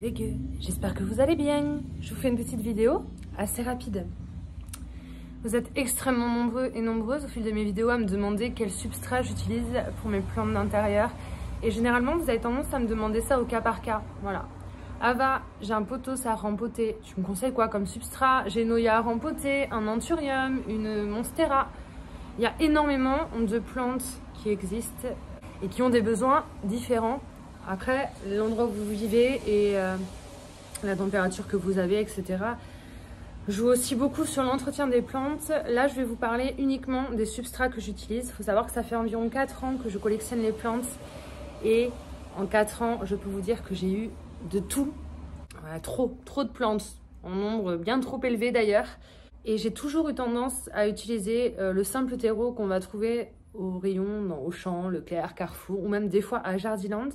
Les gars, j'espère que vous allez bien. Je vous fais une petite vidéo assez rapide. Vous êtes extrêmement nombreux et nombreuses au fil de mes vidéos à me demander quel substrat j'utilise pour mes plantes d'intérieur. Et généralement, vous avez tendance à me demander ça au cas par cas. Voilà. Ava, j'ai un pothos à rempoter. Tu me conseilles quoi comme substrat? J'ai une Oya à rempoter, un Anthurium, une Monstera. Il y a énormément de plantes qui existent et qui ont des besoins différents. Après, l'endroit où vous vivez et la température que vous avez, etc. joue aussi beaucoup sur l'entretien des plantes. Là, je vais vous parler uniquement des substrats que j'utilise. Il faut savoir que ça fait environ 4 ans que je collectionne les plantes. Et en 4 ans, je peux vous dire que j'ai eu de tout. Voilà, trop de plantes, en nombre bien trop élevé d'ailleurs. Et j'ai toujours eu tendance à utiliser le simple terreau qu'on va trouver au rayon, dans Auchan, Leclerc, Carrefour, ou même des fois à Jardiland.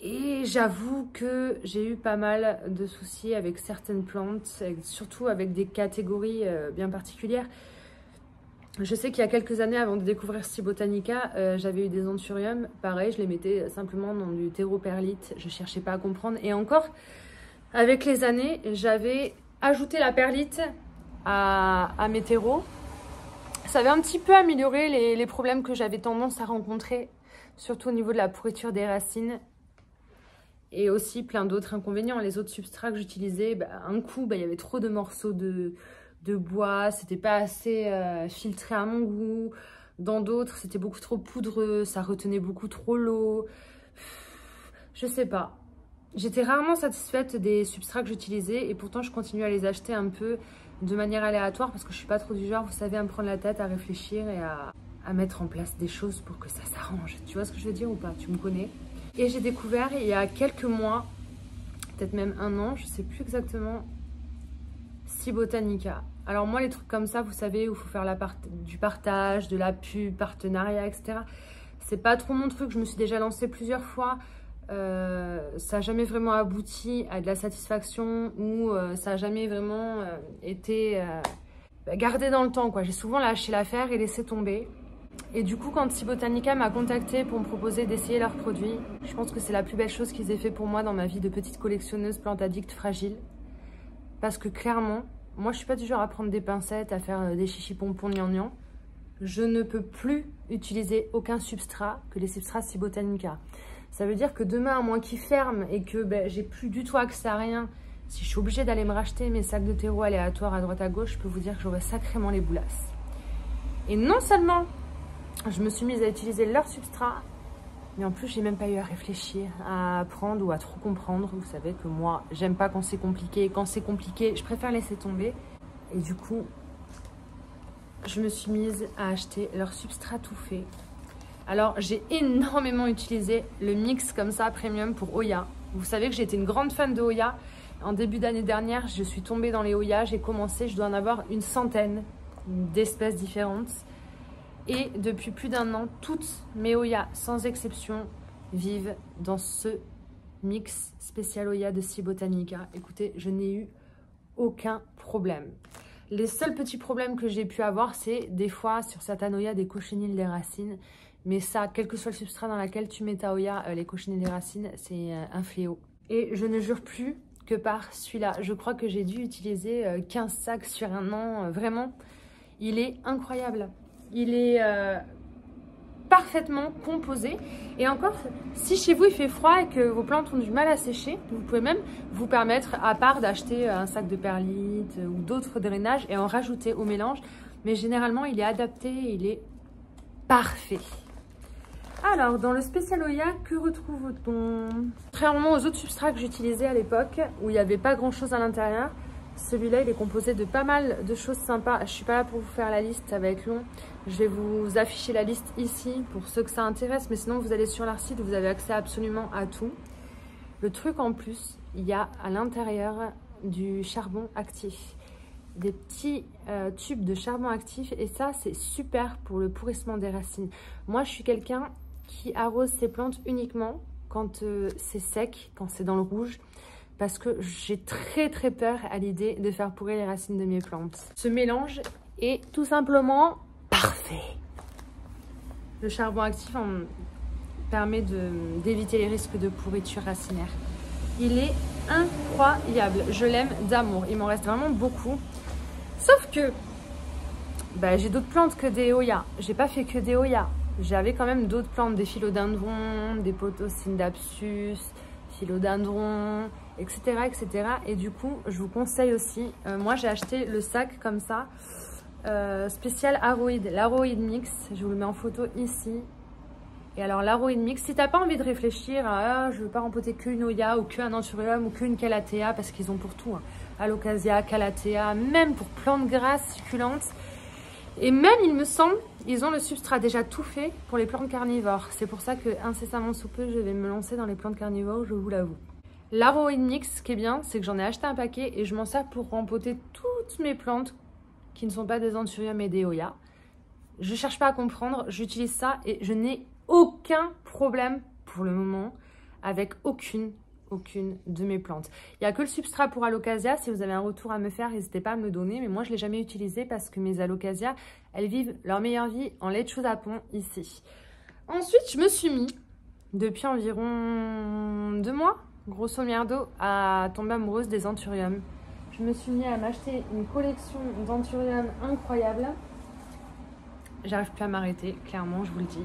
Et j'avoue que j'ai eu pas mal de soucis avec certaines plantes, surtout avec des catégories bien particulières. Je sais qu'il y a quelques années, avant de découvrir Cibotanica, j'avais eu des Anthurium. Pareil, je les mettais simplement dans du terreau perlite. Je cherchais pas à comprendre. Et encore, avec les années, j'avais ajouté la perlite à mes terreaux. Ça avait un petit peu amélioré les problèmes que j'avais tendance à rencontrer, surtout au niveau de la pourriture des racines. Et aussi plein d'autres inconvénients. Les autres substrats que j'utilisais, un coup, il y avait trop de morceaux de bois, c'était pas assez filtré à mon goût. Dans d'autres, c'était beaucoup trop poudreux, ça retenait beaucoup trop l'eau. Je sais pas. J'étais rarement satisfaite des substrats que j'utilisais et pourtant je continue à les acheter un peu de manière aléatoire parce que je suis pas trop du genre, vous savez, à me prendre la tête, à réfléchir et à mettre en place des choses pour que ça s'arrange. Tu vois ce que je veux dire ou pas? Tu me connais? Et j'ai découvert il y a quelques mois, peut-être même un an, je sais plus exactement, Cibotanica. Alors moi, les trucs comme ça, vous savez, où il faut faire du partage, de la pub, partenariat, etc. C'est pas trop mon truc, je me suis déjà lancée plusieurs fois. Ça n'a jamais vraiment abouti à de la satisfaction ou ça n'a jamais vraiment été gardé dans le temps, quoi. J'ai souvent lâché l'affaire et laissé tomber. Et du coup, quand Cibotanica m'a contacté pour me proposer d'essayer leurs produits, je pense que c'est la plus belle chose qu'ils aient fait pour moi dans ma vie de petite collectionneuse plante addict fragile. Parce que clairement, moi je suis pas du genre à prendre des pincettes, à faire des chichis pompons gnangnan. Je ne peux plus utiliser aucun substrat que les substrats Cibotanica. Ça veut dire que demain, à moins qu'ils ferment et que j'ai plus du tout accès à rien, si je suis obligée d'aller me racheter mes sacs de terreau aléatoires à droite à gauche, je peux vous dire que j'aurai sacrément les boulasses. Et non seulement je me suis mise à utiliser leur substrat, mais en plus, j'ai même pas eu à réfléchir, à apprendre ou à trop comprendre. Vous savez que moi, j'aime pas quand c'est compliqué. Quand c'est compliqué, je préfère laisser tomber. Et du coup, je me suis mise à acheter leur substrat tout fait. Alors, j'ai énormément utilisé le mix comme ça, premium, pour Oya. Vous savez que j'étais une grande fan de Oya. En début d'année dernière, je suis tombée dans les Oya. J'ai commencé, je dois en avoir une centaine d'espèces différentes. Et depuis plus d'un an, toutes mes Oya, sans exception, vivent dans ce mix spécial Oya de Cibotanica. Écoutez, je n'ai eu aucun problème. Les seuls petits problèmes que j'ai pu avoir, c'est des fois sur certaines Oya des cochenilles des racines. Mais ça, quel que soit le substrat dans lequel tu mets ta Oya, les cochenilles des racines, c'est un fléau. Et je ne jure plus que par celui-là. Je crois que j'ai dû utiliser 15 sacs sur un an. Vraiment, il est incroyable. Il est parfaitement composé. Et encore, si chez vous il fait froid et que vos plantes ont du mal à sécher, vous pouvez même vous permettre, à part d'acheter un sac de perlite ou d'autres drainages et en rajouter au mélange. Mais généralement, il est adapté, il est parfait. Alors, dans le spécial Oya, que retrouve-t-on? Contrairement aux autres substrats que j'utilisais à l'époque, où il n'y avait pas grand-chose à l'intérieur, celui-là, il est composé de pas mal de choses sympas. Je ne suis pas là pour vous faire la liste, ça va être long. Je vais vous afficher la liste ici pour ceux que ça intéresse. Mais sinon, vous allez sur leur site, vous avez accès absolument à tout. Le truc en plus, il y a à l'intérieur du charbon actif. Des petits tubes de charbon actif. Et ça, c'est super pour le pourrissement des racines. Moi, je suis quelqu'un qui arrose ses plantes uniquement quand c'est sec, quand c'est dans le rouge. Parce que j'ai très peur à l'idée de faire pourrir les racines de mes plantes. Ce mélange est tout simplement parfait. Le charbon actif permet d'éviter les risques de pourriture racinaire. Il est incroyable. Je l'aime d'amour. Il m'en reste vraiment beaucoup. Sauf que bah, j'ai d'autres plantes que des Hoya. J'ai pas fait que des Hoya. J'avais quand même d'autres plantes, des philodendrons, des Pothosyndaspsus, philodendrons, etc., etc. Et du coup, je vous conseille aussi, moi j'ai acheté le sac comme ça, spécial Aroid, l'Aroid Mix. Je vous le mets en photo ici. Et alors l'Aroid Mix, si t'as pas envie de réfléchir à je veux pas rempoter qu'une Hoya ou qu'un Anthurium ou qu'une Calathea, parce qu'ils ont pour tout, hein. Alocasia, Calathea, même pour plantes grasses, succulentes. Et même, il me semble, ils ont le substrat déjà tout fait pour les plantes carnivores. C'est pour ça que incessamment sous peu, je vais me lancer dans les plantes carnivores, je vous l'avoue. L'Aroid Mix, ce qui est bien, c'est que j'en ai acheté un paquet et je m'en sers pour rempoter toutes mes plantes qui ne sont pas des Anthurium et des Hoya. Je cherche pas à comprendre, j'utilise ça et je n'ai aucun problème pour le moment avec aucune de mes plantes. Il n'y a que le substrat pour Alocasia. Si vous avez un retour à me faire, n'hésitez pas à me le donner. Mais moi, je ne l'ai jamais utilisé parce que mes Alocasia, elles vivent leur meilleure vie en lait de chou-zapon ici. Ensuite, je me suis mis, depuis environ 2 mois, grosso merdo, à tomber amoureuse des Anthurium. Je me suis mis à m'acheter une collection d'Anthurium incroyable. J'arrive plus à m'arrêter, clairement, je vous le dis.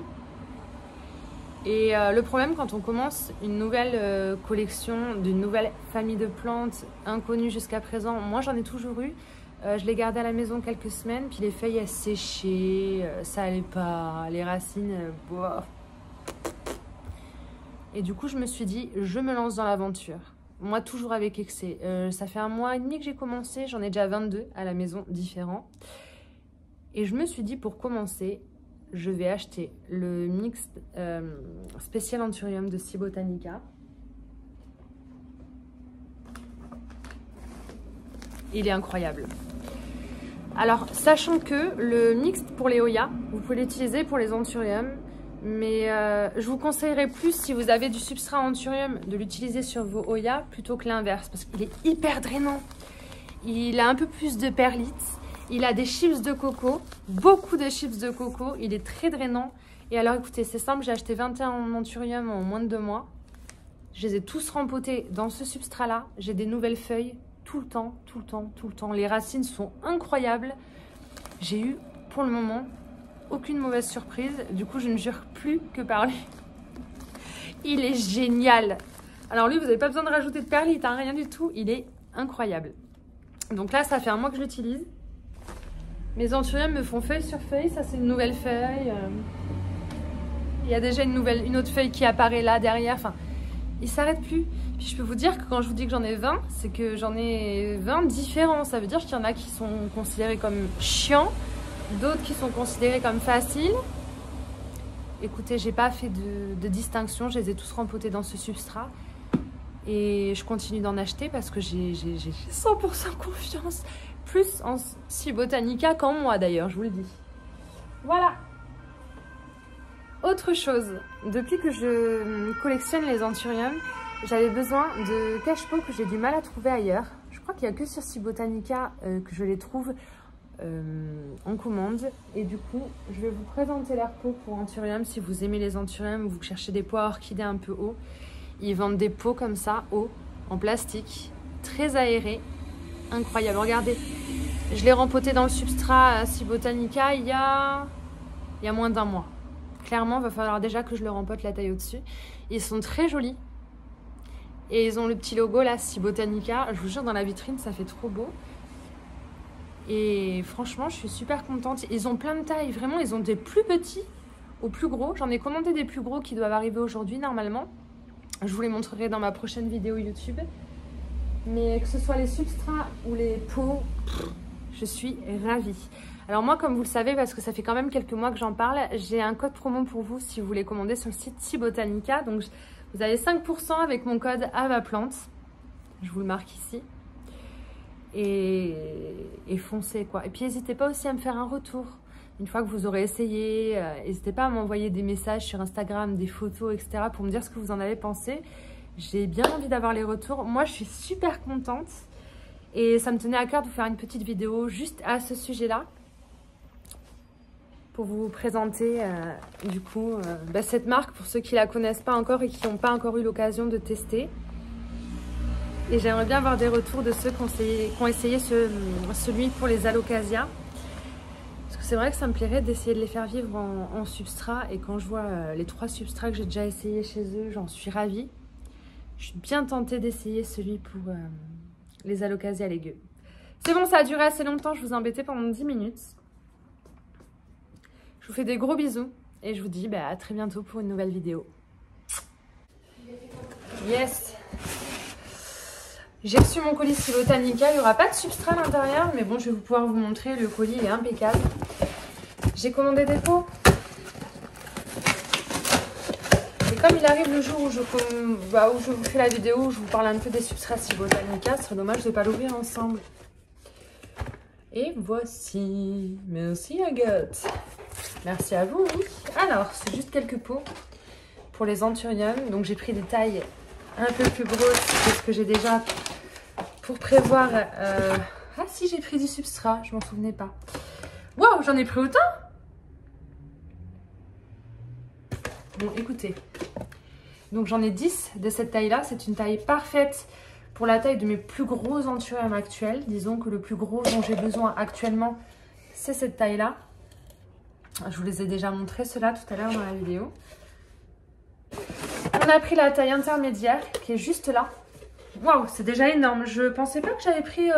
Et le problème quand on commence une nouvelle collection d'une nouvelle famille de plantes inconnues jusqu'à présent, moi j'en ai toujours eu, je les gardais à la maison quelques semaines, puis les feuilles elles séchaient, ça allait pas, les racines, bof. Et du coup je me suis dit, je me lance dans l'aventure. Moi toujours avec excès, ça fait 1 mois et demi que j'ai commencé, j'en ai déjà 22 à la maison différents. Et je me suis dit pour commencer, je vais acheter le mix spécial Anthurium de Cibotanica. Il est incroyable. Alors, sachant que le mix pour les Hoya, vous pouvez l'utiliser pour les Anthurium, mais je vous conseillerais plus, si vous avez du substrat Anthurium, de l'utiliser sur vos Hoya plutôt que l'inverse, parce qu'il est hyper drainant. Il a un peu plus de perlite. Il a des chips de coco, beaucoup de chips de coco. Il est très drainant. Et alors, écoutez, c'est simple. J'ai acheté 21 Anthurium en moins de 2 mois. Je les ai tous rempotés dans ce substrat-là. J'ai des nouvelles feuilles tout le temps, tout le temps, tout le temps. Les racines sont incroyables. J'ai eu, pour le moment, aucune mauvaise surprise. Du coup, je ne jure plus que par lui. Il est génial. Alors lui, vous n'avez pas besoin de rajouter de perlite, hein, rien du tout. Il est incroyable. Donc là, ça fait 1 mois que je l'utilise. Mes Anthurium me font feuille sur feuille, ça c'est une nouvelle feuille. Il y a déjà une autre feuille qui apparaît là derrière. Enfin, il s'arrête plus. Puis je peux vous dire que quand je vous dis que j'en ai 20, c'est que j'en ai 20 différents. Ça veut dire qu'il y en a qui sont considérés comme chiants, d'autres qui sont considérés comme faciles. Écoutez, j'ai pas fait de distinction, je les ai tous rempotés dans ce substrat. Et je continue d'en acheter parce que j'ai 100% confiance. Plus en Cibotanica qu'en moi d'ailleurs, je vous le dis. Voilà. Autre chose, depuis que je collectionne les Anthurium, j'avais besoin de cache-pots que j'ai du mal à trouver ailleurs. Je crois qu'il n'y a que sur Cibotanica que je les trouve en commande. Et du coup, je vais vous présenter leurs pots pour Anthurium. Si vous aimez les Anthurium, vous cherchez des pots à orchidées un peu hauts. Ils vendent des pots comme ça, hauts, en plastique, très aérés. Incroyable, regardez. Je l'ai rempoté dans le substrat Cibotanica il y a moins d'1 mois. Clairement, il va falloir déjà que je le rempote la taille au-dessus. Ils sont très jolis. Et ils ont le petit logo là, Cibotanica. Je vous jure, dans la vitrine, ça fait trop beau. Et franchement, je suis super contente. Ils ont plein de tailles. Vraiment, ils ont des plus petits aux plus gros. J'en ai commandé des plus gros qui doivent arriver aujourd'hui normalement. Je vous les montrerai dans ma prochaine vidéo YouTube. Mais que ce soit les substrats ou les pots, je suis ravie. Alors moi, comme vous le savez, parce que ça fait quand même quelques mois que j'en parle, j'ai un code promo pour vous si vous voulez commander sur le site Cibotanica. Donc vous avez 5% avec mon code AVAPLANTE. Je vous le marque ici. Et foncez quoi. Et puis n'hésitez pas aussi à me faire un retour. Une fois que vous aurez essayé, n'hésitez pas à m'envoyer des messages sur Instagram, des photos, etc. pour me dire ce que vous en avez pensé. J'ai bien envie d'avoir les retours. Moi, je suis super contente. Et ça me tenait à cœur de vous faire une petite vidéo juste à ce sujet-là. Pour vous présenter, du coup, cette marque pour ceux qui ne la connaissent pas encore et qui n'ont pas encore eu l'occasion de tester. Et j'aimerais bien avoir des retours de ceux qui ont essayé celui pour les alocasias. Parce que c'est vrai que ça me plairait d'essayer de les faire vivre en substrat. Et quand je vois les 3 substrats que j'ai déjà essayé chez eux, j'en suis ravie. Je suis bien tentée d'essayer celui pour les alocasias légumes. C'est bon, ça a duré assez longtemps, je vous ai embêté pendant 10 minutes. Je vous fais des gros bisous et je vous dis à très bientôt pour une nouvelle vidéo. Yes! J'ai reçu mon colis Botanica, il n'y aura pas de substrat à l'intérieur, mais bon, je vais pouvoir vous montrer, le colis il est impeccable. J'ai commandé des pots. Et comme il arrive le jour où je vous fais la vidéo, où je vous parle un peu des substrats Botanica, ce serait dommage de ne pas l'ouvrir ensemble. Et voici, merci Agathe. Merci à vous, oui. Alors, c'est juste quelques pots pour les anthuriums. Donc, j'ai pris des tailles un peu plus grosses que ce que j'ai déjà pour prévoir. Ah si, j'ai pris du substrat, je m'en souvenais pas. Waouh, j'en ai pris autant. Bon, écoutez. Donc, j'en ai 10 de cette taille-là. C'est une taille parfaite pour la taille de mes plus gros anthuriums actuels. Disons que le plus gros dont j'ai besoin actuellement, c'est cette taille-là. Je vous les ai déjà montré cela tout à l'heure dans la vidéo. On a pris la taille intermédiaire qui est juste là. Waouh, c'est déjà énorme. Je pensais pas que j'avais pris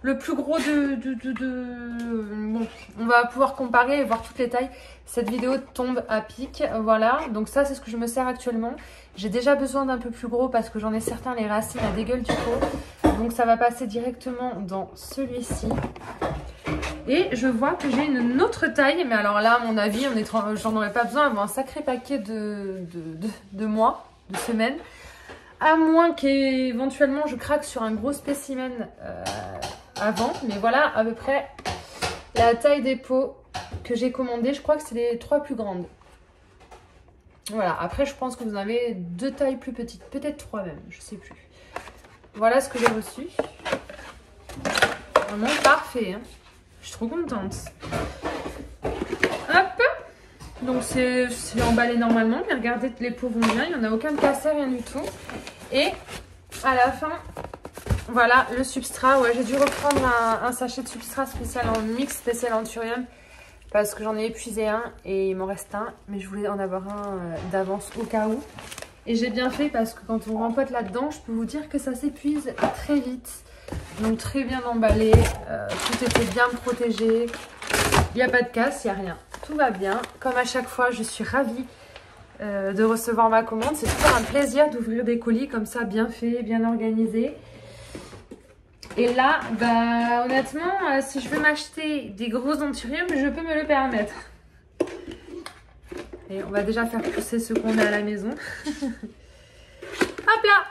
le plus gros Bon, on va pouvoir comparer et voir toutes les tailles. Cette vidéo tombe à pic. Voilà, donc ça c'est ce que je me sers actuellement. J'ai déjà besoin d'un peu plus gros parce que j'en ai certains, les racines à dégueule du pot. Donc ça va passer directement dans celui-ci. Et je vois que j'ai une autre taille, mais alors là, à mon avis, j'en aurais pas besoin avant un sacré paquet de mois, de semaines. À moins qu'éventuellement je craque sur un gros spécimen avant. Mais voilà à peu près la taille des pots que j'ai commandé. Je crois que c'est les 3 plus grandes. Voilà, après je pense que vous en avez 2 tailles plus petites, peut-être 3 même, je sais plus. Voilà ce que j'ai reçu. Vraiment parfait, hein. Je suis trop contente. Hop. Donc c'est emballé normalement. Mais regardez, les pots vont bien. Il n'y en a aucun de cassé, rien du tout. Et à la fin, voilà le substrat. Ouais, j'ai dû reprendre un sachet de substrat spécial en mix spécial anthurium. Parce que j'en ai épuisé un et il m'en reste un. Mais je voulais en avoir un d'avance au cas où. Et j'ai bien fait parce que quand on rempote là-dedans, je peux vous dire que ça s'épuise très vite. Donc très bien emballé, tout était bien protégé, il n'y a pas de casse, il n'y a rien, tout va bien. Comme à chaque fois, je suis ravie de recevoir ma commande. C'est toujours un plaisir d'ouvrir des colis comme ça, bien fait, bien organisé. Et là, honnêtement, si je veux m'acheter des gros anthuriums, je peux me le permettre. Et on va déjà faire pousser ce qu'on a à la maison. Hop là!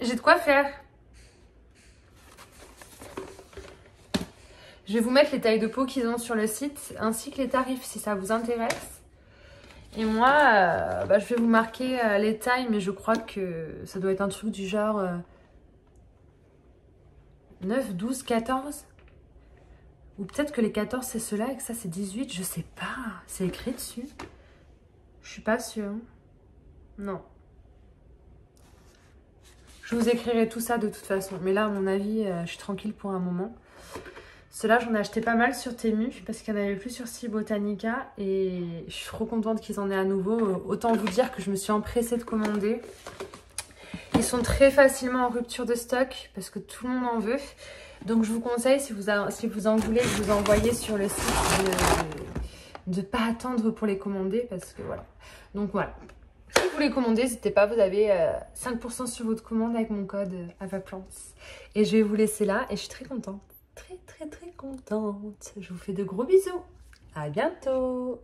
J'ai de quoi faire. Je vais vous mettre les tailles de pots qu'ils ont sur le site, ainsi que les tarifs si ça vous intéresse. Et moi, je vais vous marquer les tailles, mais je crois que ça doit être un truc du genre 9, 12, 14. Ou peut-être que les 14 c'est ceux-là et que ça c'est 18, je sais pas. C'est écrit dessus. Je suis pas sûre. Non. Je vous écrirai tout ça de toute façon. Mais là, à mon avis, je suis tranquille pour un moment. Ceux-là, j'en ai acheté pas mal sur Temu parce qu'il n'y en avait plus sur Botanica. Et je suis trop contente qu'ils en aient à nouveau. Autant vous dire que je me suis empressée de commander. Ils sont très facilement en rupture de stock parce que tout le monde en veut. Donc je vous conseille, si vous en voulez, de vous envoyer sur le site, de ne pas attendre pour les commander parce que voilà. Donc voilà. Si vous les commandez, n'hésitez pas, vous avez 5% sur votre commande avec mon code Avaplants. Et je vais vous laisser là et je suis très contente. Très contente. Je vous fais de gros bisous. À bientôt.